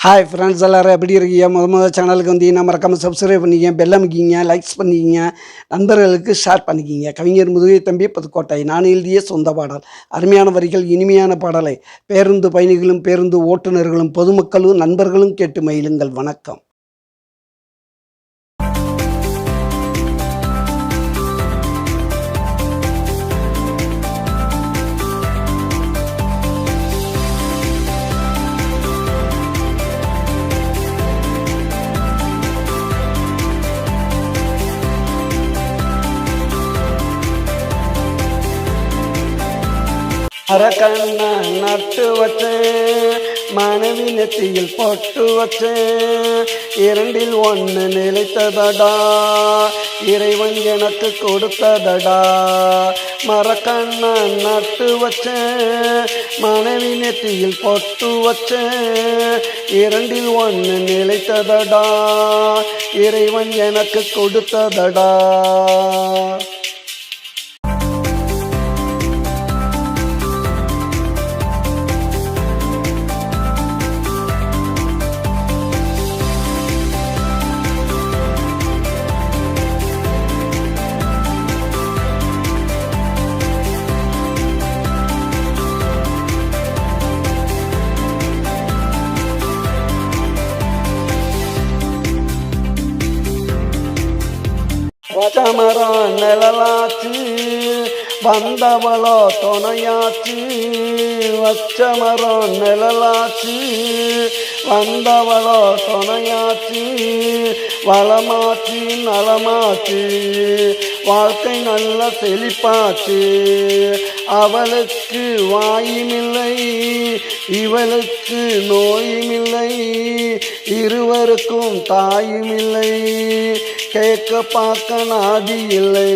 Hi friends எல்லாரும் எப்படி இருக்கீங்க? முதல் சேனலுக்கு வந்தீங்கன்னா மறக்காமல் சப்ஸ்கிரைப் பண்ணிக்கிங்க, பெல் அமைக்கிங்க, லைக்ஸ் பண்ணிக்கிங்க, நண்பர்களுக்கு ஷேர் பண்ணிக்கிங்க. கவிஞர் முதுகை தம்பி புதுக்கோட்டை. நான் எழுதிய சொந்த பாடல். அருமையான வரிகள், இனிமையான பாடலை பேருந்து பயணிகளும் பேருந்து ஓட்டுநர்களும் பொதுமக்களும் நண்பர்களும் கேட்டு மகிழுங்கள். வணக்கம். அரக்கண்ண நட்டு வச்சேன், மனைவி நெத்தியில் பொட்டு வச்சேன், இரண்டில் ஒன்று நிலைத்ததடா, இறைவன் எனக்கு கொடுத்ததடா. மரக்கண்ண நட்டு வச்சேன், மனைவி நெத்தியில் பொட்டு வச்சேன், இரண்டில் ஒன்று நிலைத்ததடா, இறைவன் எனக்கு கொடுத்ததடா. வச்சமரம் நிழலாச்சு, வந்தவளோ துணையாச்சு. வச்சமரம் நிழலாச்சு, வந்தவளோ துணையாச்சு. வளமாச்சு நலமாச்சு, வாழ்க்கை நல்ல செழிப்பாச்சு. அவளுக்கு வாயுமில்லை, இவளுக்கு நோயுமில்லை, இருவருக்கும் தாயுமில்லை, கேட்க பார்க்க நாதி இல்லை.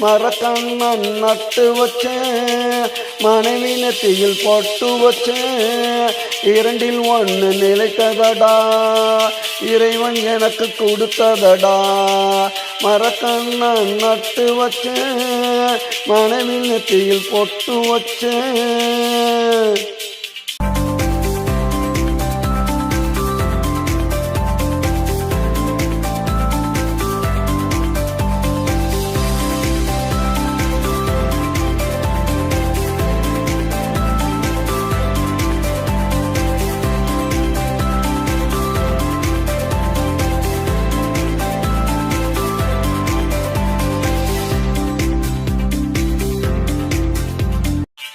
மரக்கண்ணன் நட்டு வச்சேன், மனைவி நெத்தியில் பொட்டு வச்சேன், இரண்டில் ஒன்று நிலைத்ததடா, இறைவன் எனக்கு கொடுத்ததடா. மரக்கண்ணன் நட்டு வச்சேன், மனைவி நெத்தியில் பொட்டு வச்சேன்.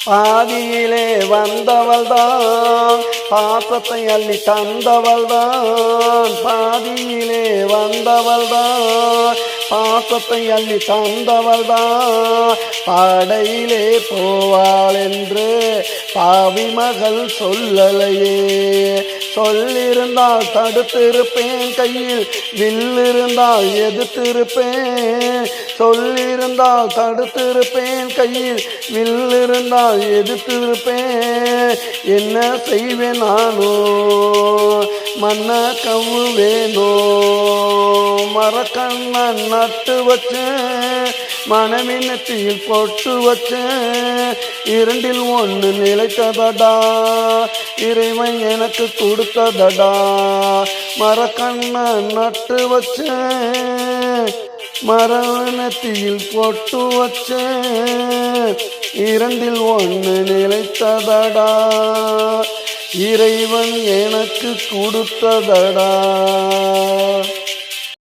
பாதியிலே வந்தவள்தான், பாசத்தை அள்ளி தந்தவள்தான். பாதியிலே வந்தவள்தான், பாசத்தை அள்ளி தந்தவள்தான். பாடையிலே போவாள் என்று பாவி மகள் சொல்லலையே. சொல்லிருந்தால் தடுத்திருப்பேன், கையில் வில்லிருந்தால் எதிர்த்திருப்பேன். சொல்லிருந்தால் தடுத்திருப்பேன், கையில் வில்லிருந்தால் எதிர்த்திருப்பேன். என்ன செய்வேன் நானோ, மண்ண கவ்வுவேனோ. மரக்கண்ணன் நட்டு வச்சேன், மனைவி நெத்தியில் பொட்டு வச்சேன், இரண்டில் ஒன்று நிலைத்ததடா, இறைவன் எனக்கு கொடுத்ததடா. மரக்கண்ணன் நட்டு வச்சேன், மரவனத்தியில் பொட்டு வச்சேன், இரண்டில் ஒன்று நிலைத்ததடா, இறைவன் எனக்கு கொடுத்ததடா.